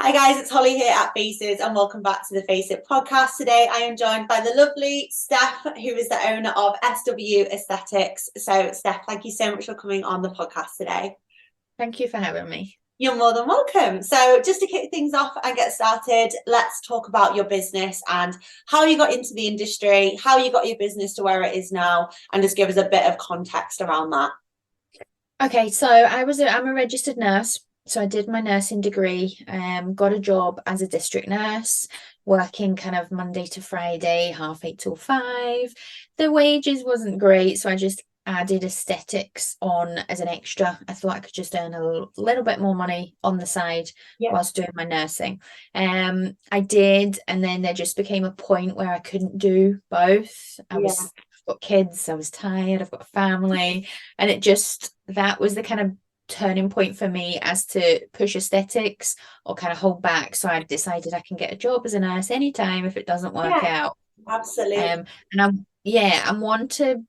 Hi guys, it's Holly here at Faces and welcome back to the Face It podcast. Today I am joined by the lovely Steph, who is the owner of SW Aesthetics. So Steph, thank you so much for coming on the podcast today. Thank you for having me. You're more than welcome. So just to kick things off and get started, let's talk about your business and how you got into the industry, how you got your business to where it is now, and just give us a bit of context around that. Okay, so I'm a registered nurse. So I did my nursing degree, got a job as a district nurse, working kind of Monday to Friday, 8:30 till 5. The wages wasn't great, so I just added aesthetics on as an extra. I thought I could just earn a little bit more money on the side Yeah. whilst doing my nursing. I did, and then there just became a point where I couldn't do both. I've got kids, I was tired, I've got a family, and that was the kind of turning point for me as to push aesthetics or kind of hold back. So I decided I can get a job as a nurse anytime if it doesn't work Yeah, out. absolutely. And I'm one to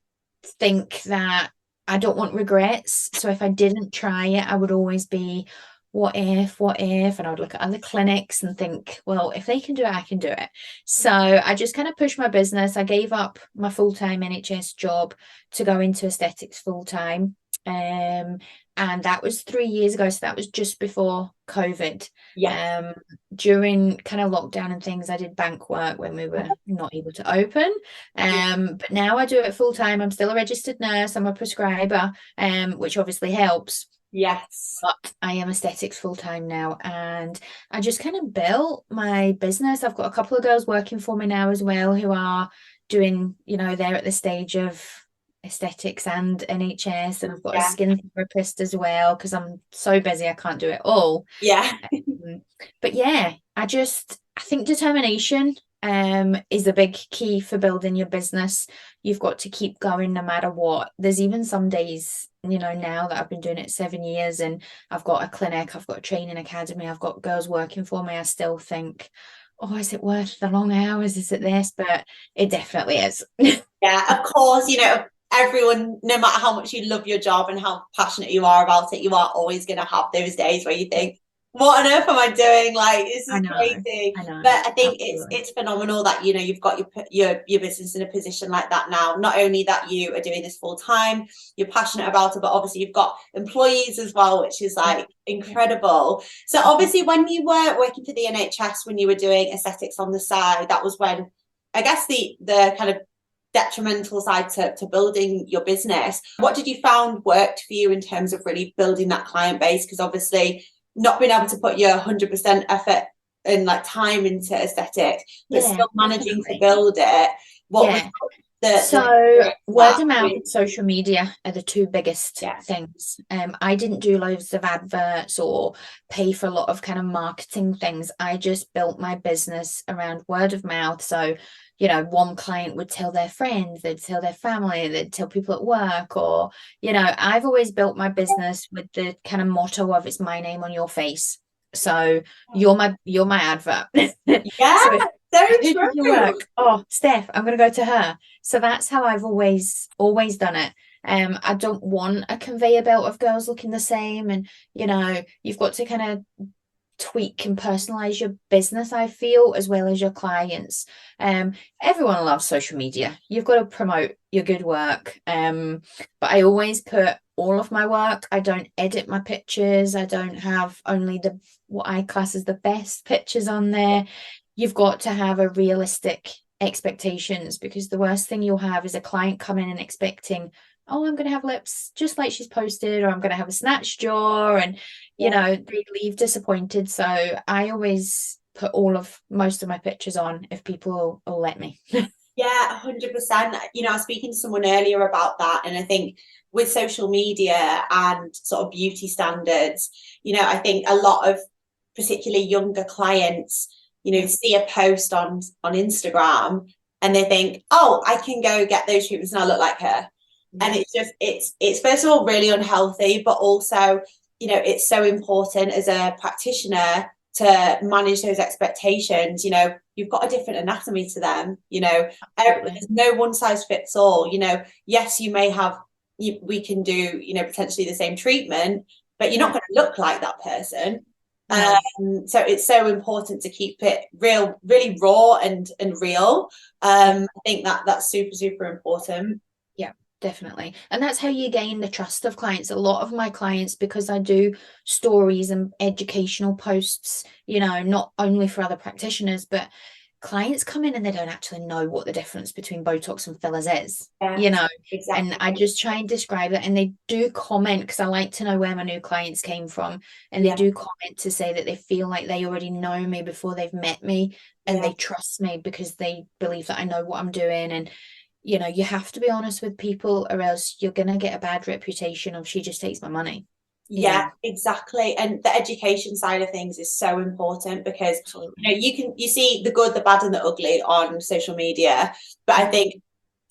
think that I don't want regrets. So if I didn't try it, I would always be, what if? And I would look at other clinics and think, well, if they can do it, I can do it. So I just kind of pushed my business. I gave up my full-time NHS job to go into aesthetics full-time. And that was 3 years ago. So that was just before COVID. Yeah. During kind of lockdown and things, I did bank work when we were not able to open. But now I do it full time. I'm still a registered nurse. I'm a prescriber, which obviously helps. Yes. But I am aesthetics full time now, and I just kind of built my business. I've got a couple of girls working for me now as well who are doing, they're at the stage of aesthetics and NHS, and I've got a Yeah. skin therapist as well because I'm so busy I can't do it all. Yeah. But yeah, I think determination is a big key for building your business. You've got to keep going no matter what. There's even some days, now that I've been doing it 7 years and I've got a clinic, I've got a training academy, I've got girls working for me, I still think, oh, is it worth the long hours? Is it this? But it definitely is. Yeah, of course, everyone, no matter how much you love your job and how passionate you are about it, you are always going to have those days where you think, what on earth am I doing? Like, this I is know, crazy. I know, But I think it's absolutely. it's phenomenal that you've got your business in a position like that now. Not only that you are doing this full time, you're passionate about it, but obviously you've got employees as well, which is Yeah. like incredible. So obviously when you were working for the NHS, when you were doing aesthetics on the side, that was when I guess the kind of detrimental side to building your business. What did you found worked for you in terms of really building that client base? Because obviously not being able to put your 100% effort and like time into aesthetics, but Yeah, still managing to definitely. build it. What was Yeah. the So trick word that of mouth really, and social media are the two biggest yeah, things. I didn't do loads of adverts or pay for a lot of kind of marketing things. I just built my business around word of mouth. So, one client would tell their friends, they'd tell their family, they'd tell people at work, or, I've always built my business with the kind of motto of it's my name on your face. So you're my advert. yeah, So if so who did you true. work? Oh, Steph, I'm gonna go to her. So that's how I've always done it. I don't want a conveyor belt of girls looking the same, and you've got to kind of tweak and personalize your business, I feel, as well as your clients. Everyone loves social media. You've got to promote your good work. But I always put all of my work. I don't edit my pictures. I don't have only the what I class as the best pictures on there. You've got to have a realistic expectations, because the worst thing you'll have is a client coming and expecting, oh, I'm going to have lips just like she's posted, or I'm going to have a snatched jaw, and Yeah. they leave disappointed. So I always put most of my pictures on if people will let me. Yeah, 100%. I was speaking to someone earlier about that, and I think with social media and sort of beauty standards, I think a lot of particularly younger clients, Yeah. see a post on Instagram and they think, oh, I can go get those treatments and I look like her. And Yeah. it's first of all really unhealthy, but also, it's so important as a practitioner to manage those expectations. You've got a different anatomy to them. Absolutely. There's no one size fits all. Yes, you may have, we can do, potentially the same treatment, but you're not Yeah. going to look like that person. No. So it's so important to keep it real, really raw and real. I think that's super, super important. Yeah, definitely. And that's how you gain the trust of clients. A lot of my clients, because I do stories and educational posts, you know, not only for other practitioners, but clients come in and they don't actually know what the difference between Botox and fillers is, you Yes, know, and exactly. I just try and describe it, and they do comment, because I like to know where my new clients came from, and they Yeah, do comment to say that they feel like they already know me before they've met me, and yeah. they trust me because they believe that I know what I'm doing. And you know, you have to be honest with people, or else you're gonna get a bad reputation of she just takes my money, you Yeah, know. exactly. And the education side of things is so important because Absolutely. you see the good, the bad, and the ugly on social media. But I think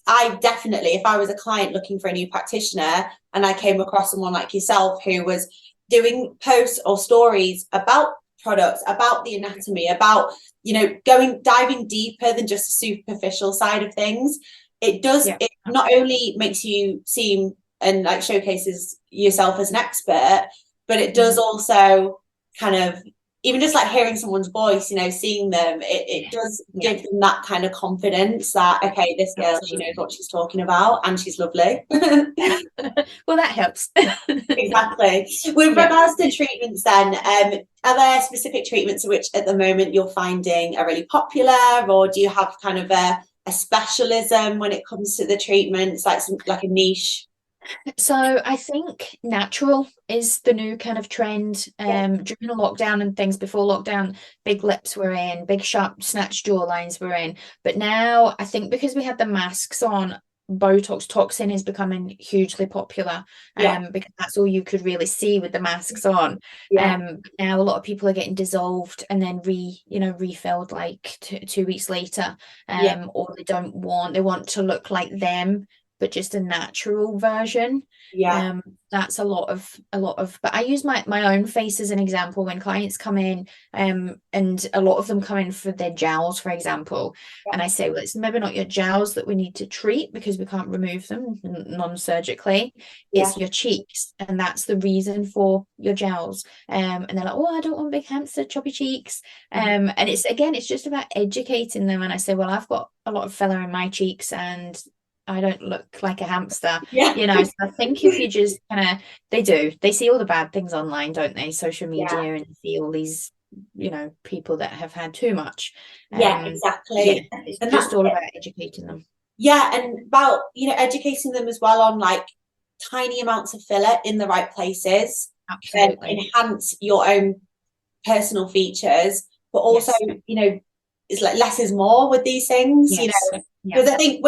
I definitely, if I was a client looking for a new practitioner and I came across someone like yourself who was doing posts or stories about products, about the anatomy, about, diving deeper than just the superficial side of things, Yeah, it not only makes you seem and like showcases yourself as an expert, but it does also kind of, even just like hearing someone's voice, seeing them, it does yeah, give them that kind of confidence that, okay, this girl, she knows absolutely. what she's talking about and she's lovely. Well, that helps. Exactly. With Yeah. regards to treatments then, are there specific treatments which at the moment you're finding are really popular, or do you have kind of a specialism when it comes to the treatments, like a niche? So I think natural is the new kind of trend. Yeah, During the lockdown and things, before lockdown, big lips were in, big sharp snatched jawlines were in. But now I think because we had the masks on, Botox toxin is becoming hugely popular. yeah, Because that's all you could really see with the masks on. yeah, Now a lot of people are getting dissolved and then refilled like 2 weeks later. yeah, Or they want to look like them, but just a natural version. yeah, That's a lot of, but I use my own face as an example when clients come in, and a lot of them come in for their jowls, for example, yeah, and I say, well, it's maybe not your jowls that we need to treat because we can't remove them non-surgically. yeah, It's your cheeks, and that's the reason for your jowls. And they're like, oh, I don't want big hamster choppy cheeks. And it's just about educating them. And I say, well, I've got a lot of filler in my cheeks, and I don't look like a hamster, yeah, you know. So I think if you just kind of, they see all the bad things online, don't they? Social yeah, media, and see all these, people that have had too much. yeah, Yeah, exactly. it's And just that's all it. about educating them. Yeah, and about, educating them as well on like tiny amounts of filler in the right places can Absolutely. enhance your own personal features, but also, Yes. it's like less is more with these things, Yes. Yeah. because I think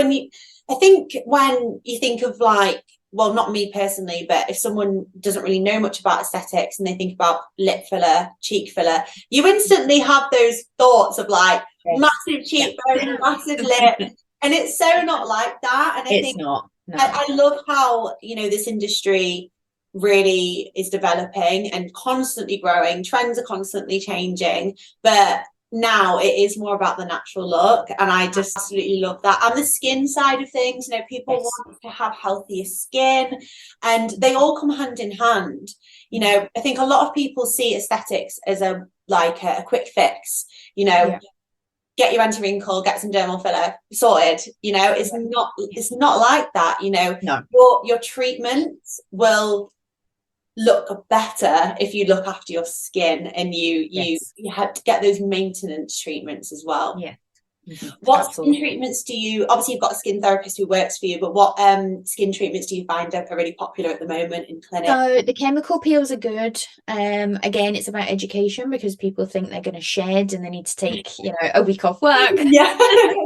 when you think of like, well, not me personally, but if someone doesn't really know much about aesthetics and they think about lip filler, cheek filler, you instantly have those thoughts of like Yes. massive Yeah. cheekbones, massive lip, and it's so not like that. And I It's think not. No. I love how, this industry really is developing and constantly growing. Trends are constantly changing, but now it is more about the natural look. And I just absolutely love that. And the skin side of things, people Yes. want to have healthier skin, and they all come hand in hand. I think a lot of people see aesthetics as a quick fix, Yeah. get your anti-wrinkle, get some dermal filler, sorted. It's not like that. No. Your treatments will look better if you look after your skin and Yes. you have to get those maintenance treatments as well. Yeah. What skin Absolutely. treatments do you, obviously you've got a skin therapist who works for you, but what skin treatments do you find are really popular at the moment in clinic? So the chemical peels are good. Again, it's about education, because people think they're going to shed and they need to take, a week off work. Yeah,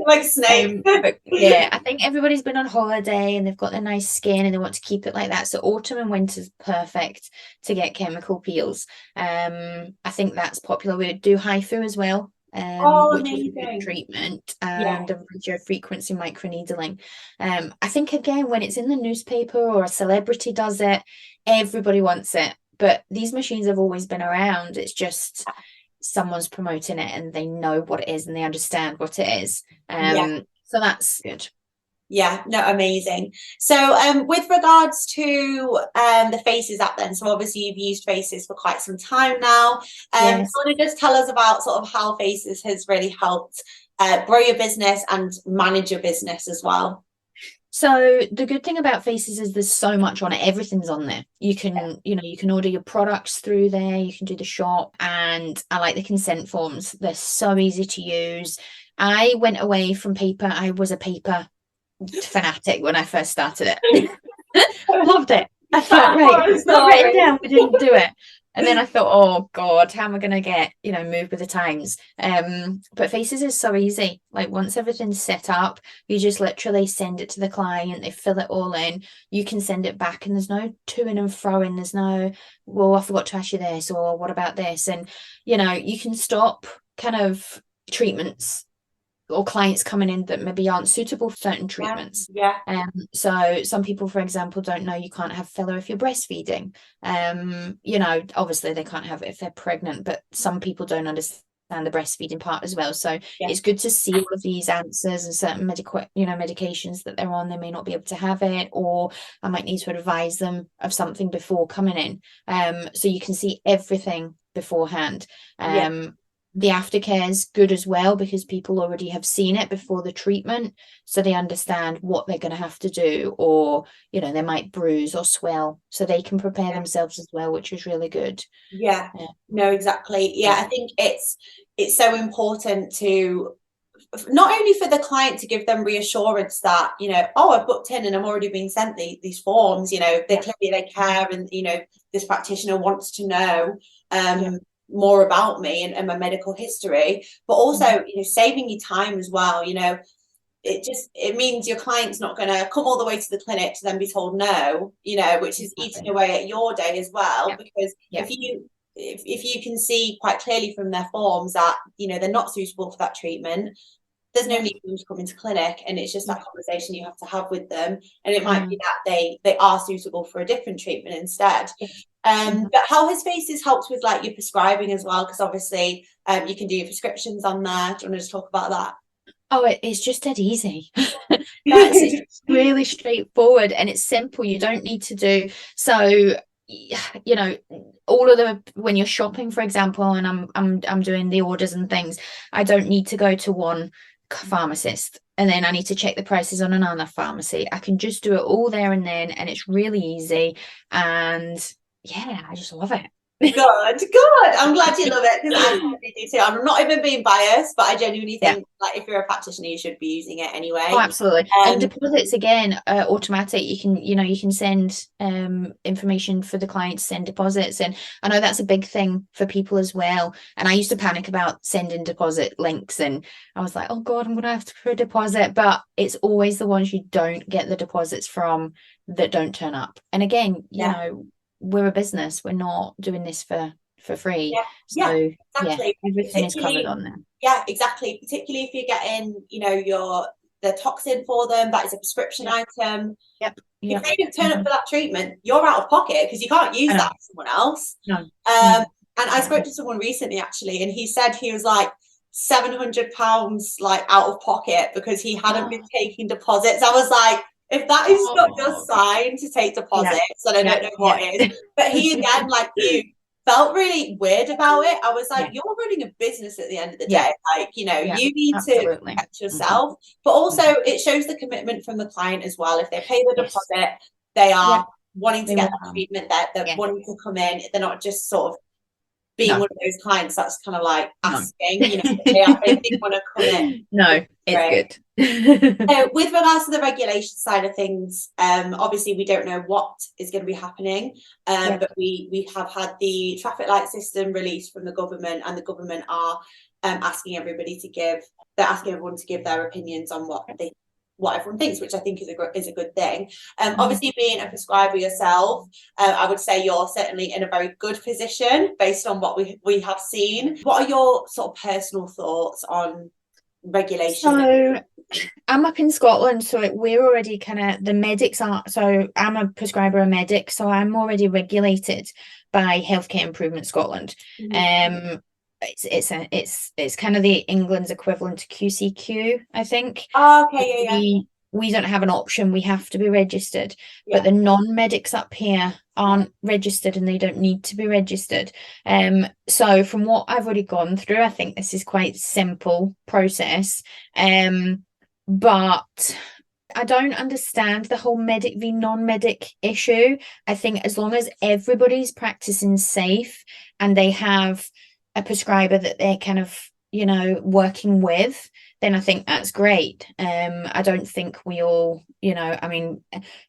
like snake. But yeah, I think everybody's been on holiday and they've got their nice skin and they want to keep it like that. So autumn and winter's perfect to get chemical peels. I think that's popular. We do HIFU as well, Oh, which is a good amazing. treatment, Yeah, and a radio frequency microneedling. I think again, when it's in the newspaper or a celebrity does it, everybody wants it. But these machines have always been around. It's just someone's promoting it and they know what it is and they understand what it is. yeah. So that's good. Yeah, no, amazing. So, with regards to the Faces app, then, so obviously you've used Faces for quite some time now. Do you Yes. want to just tell us about sort of how Faces has really helped grow your business and manage your business as well? So the good thing about Faces is there's so much on it. Everything's on there. You can, you can order your products through there. You can do the shop, and I like the consent forms. They're so easy to use. I went away from paper. I was a paper fanatic when I first started it. Loved it. I thought, right, if it's not written down, we didn't do it. And then I thought, oh God, how am I gonna get, move with the times? But Faces is so easy. Like once everything's set up, you just literally send it to the client, they fill it all in, you can send it back, and there's no to-ing and fro-ing, there's no, well, I forgot to ask you this, or what about this? And you can stop kind of treatments or clients coming in that maybe aren't suitable for certain treatments. Yeah. So some people, for example, don't know you can't have filler if you're breastfeeding. Obviously they can't have it if they're pregnant, but some people don't understand the breastfeeding part as well. So it's good to see all of these answers, and certain medications that they're on, they may not be able to have it, or I might need to advise them of something before coming in. So you can see everything beforehand. The aftercare is good as well, because people already have seen it before the treatment, so they understand what they're going to have to do, or they might bruise or swell, so they can prepare themselves as well, which is really good. No, exactly. I think it's so important to not only for the client to give them reassurance that oh, I've booked in and I'm already being sent these forms, they care, and this practitioner wants to know more about me and my medical history, but also saving you time as well. It means your client's not going to come all the way to the clinic to then be told no, which is eating away at your day as well. Because if you can see quite clearly from their forms that they're not suitable for that treatment, there's no need for them to come into clinic, and it's just that conversation you have to have with them, and it might be that they are suitable for a different treatment instead. But how has Faces helped with like your prescribing as well? Because obviously you can do your prescriptions on there. Do you want to just talk about that? Oh, it's just dead easy. It's really straightforward, and it's simple. You don't need to do so. All of the, when you're shopping, for example, and I'm doing the orders and things, I don't need to go to one pharmacist and then I need to check the prices on another pharmacy. I can just do it all there and then, and it's really easy. And I just love it. Good. I'm glad you love it, because I definitely do too. I'm not even being biased, but I genuinely think like if you're a practitioner, you should be using it anyway. Oh, absolutely. And deposits again, automatic. You can send information for the client to send deposits, and I know that's a big thing for people as well. And I used to panic about sending deposit links, and I was like, oh God, I'm gonna have to put a deposit. But it's always the ones you don't get the deposits from that don't turn up. And again, we're a business, we're not doing this for free. Exactly. Everything is covered on there. Exactly, particularly if you're getting the toxin for them, that is a prescription item. If they don't turn up for that treatment, you're out of pocket, because you can't use that for someone else. And I spoke to someone recently actually, and he said he was like £700 like out of pocket because he hadn't been taking deposits. I was like, if that is not your sign to take deposits, then I don't know what is. But he, again, like you, felt really weird about it. I was like, you're running a business at the end of the day. Like, you need to protect yourself. But also it shows the commitment from the client as well. If they pay the deposit, they are wanting to get that treatment, they're wanting to come in. They're not just sort of being one of those clients that's kind of like asking, they didn't want to come in. No, it's good. So with regards to the regulation side of things, obviously we don't know what is going to be happening, but we have had the traffic light system released from the government, and the government are asking everyone to give their opinions on what everyone thinks, which I think is a good thing. Obviously, being a prescriber yourself, I would say you're certainly in a very good position based on what we have seen. What are your sort of personal thoughts on regulation? So I'm up in Scotland, so we're already kind of, the medics are, so I'm a prescriber, a medic, so I'm already regulated by Healthcare Improvement Scotland. It's kind of the England's equivalent to QCQ, I think. we don't have an option, we have to be registered. Yeah. But the non-medics up here aren't registered and they don't need to be registered. So from what I've already gone through, I think this is quite simple process. But I don't understand the whole medic v non-medic issue. I think as long as everybody's practicing safe and they have a prescriber that they're kind of, you know, working with, then I think that's great. I don't think we all, you know, I mean,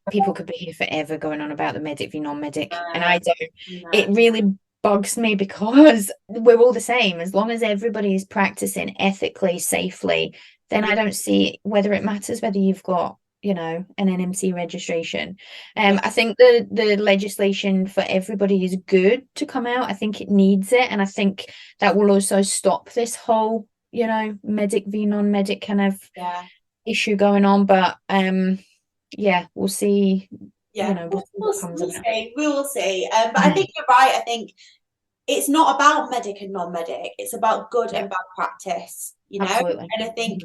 people could be here forever going on about the medic v non-medic, and I don't. It really bugs me because we're all the same. As long as everybody is practicing ethically, safely, then I don't see whether it matters whether you've got, you know, an NMC registration. I think the legislation for everybody is good to come out. I think it needs it, and I think that will also stop this whole, you know, medic v non-medic kind of issue going on. But yeah, we'll see. Yeah, you know, we'll see. We will see. But I think you're right. I think it's not about medic and non-medic. It's about good and bad practice, you know. Absolutely. And I think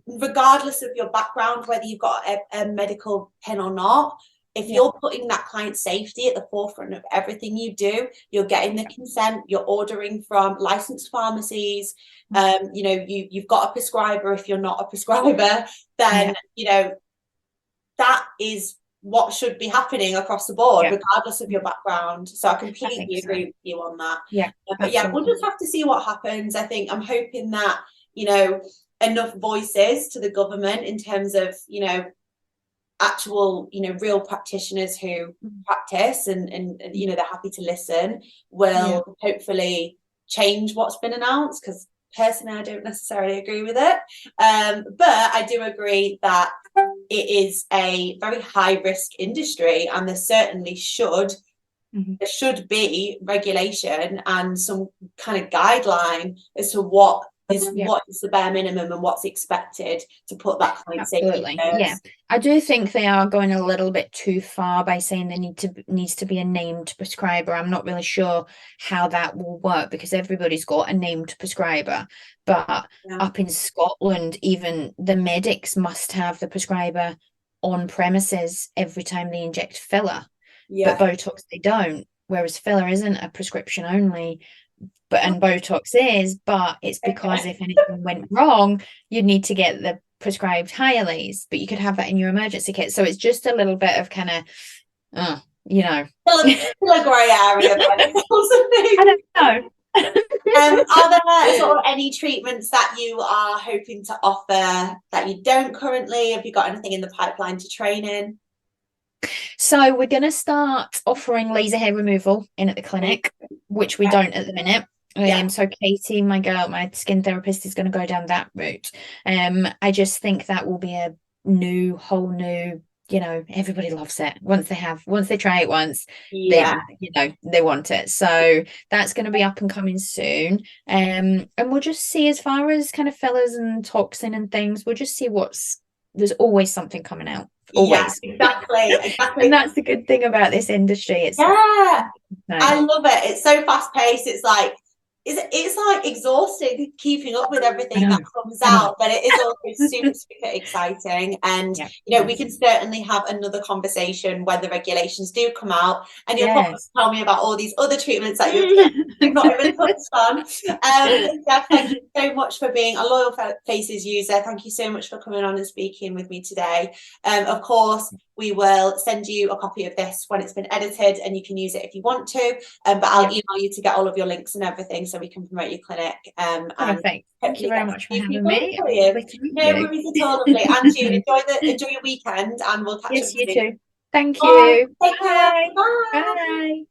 regardless of your background, whether you've got a medical pin or not, if you're putting that client safety at the forefront of everything you do, you're getting the consent, you're ordering from licensed pharmacies, you know, you've got a prescriber. If you're not a prescriber, then you know, that is what should be happening across the board, regardless of your background. So I completely agree with you on that. But yeah, we'll just have to see what happens. I think I'm hoping that, you know, enough voices to the government in terms of, you know, actual, you know, real practitioners who practice and you know, they're happy to listen, will hopefully change what's been announced, because personally I don't necessarily agree with it, but I do agree that it is a very high risk industry, and there certainly should be regulation and some kind of guideline as to what is the bare minimum and what's expected to put that kind of safety first. Yeah, I do think they are going a little bit too far by saying there needs to be a named prescriber. I'm not really sure how that will work, because everybody's got a named prescriber, but up in Scotland, even the medics must have the prescriber on premises every time they inject filler. But Botox they don't, whereas filler isn't a prescription only. And Botox is, but it's because if anything went wrong, you'd need to get the prescribed Hyalase, but you could have that in your emergency kit. So it's just a little bit of kind of, you know, still a grey area. I don't know. Are there sort of any treatments that you are hoping to offer that you don't currently? Have you got anything in the pipeline to train in? So we're going to start offering laser hair removal in at the clinic, which we don't at the minute. So Katie, my skin therapist, is going to go down that route. I just think that will be a whole new, you know, everybody loves it once they try it once, they, you know, they want it. So that's going to be up and coming soon. And we'll just see, as far as kind of fillers and toxin and things, we'll just see there's always something coming out. Always. Exactly. And that's the good thing about this industry. It's I love it. It's so fast paced. It's like exhausting keeping up with everything that comes out, but it is also super exciting. And you know, we can certainly have another conversation when the regulations do come out, and you'll probably tell me about all these other treatments that you've not even touched on. Thank you so much for being a loyal Faces user. Thank you so much for coming on and speaking with me today. Of course, we will send you a copy of this when it's been edited, and you can use it if you want to, but I'll email you to get all of your links and everything, so we can promote your clinic. Perfect. Thank you very much for having me. No worries at all. Lovely. And you enjoy your weekend, and we'll catch up soon. You too. Thank you. Take care. Bye.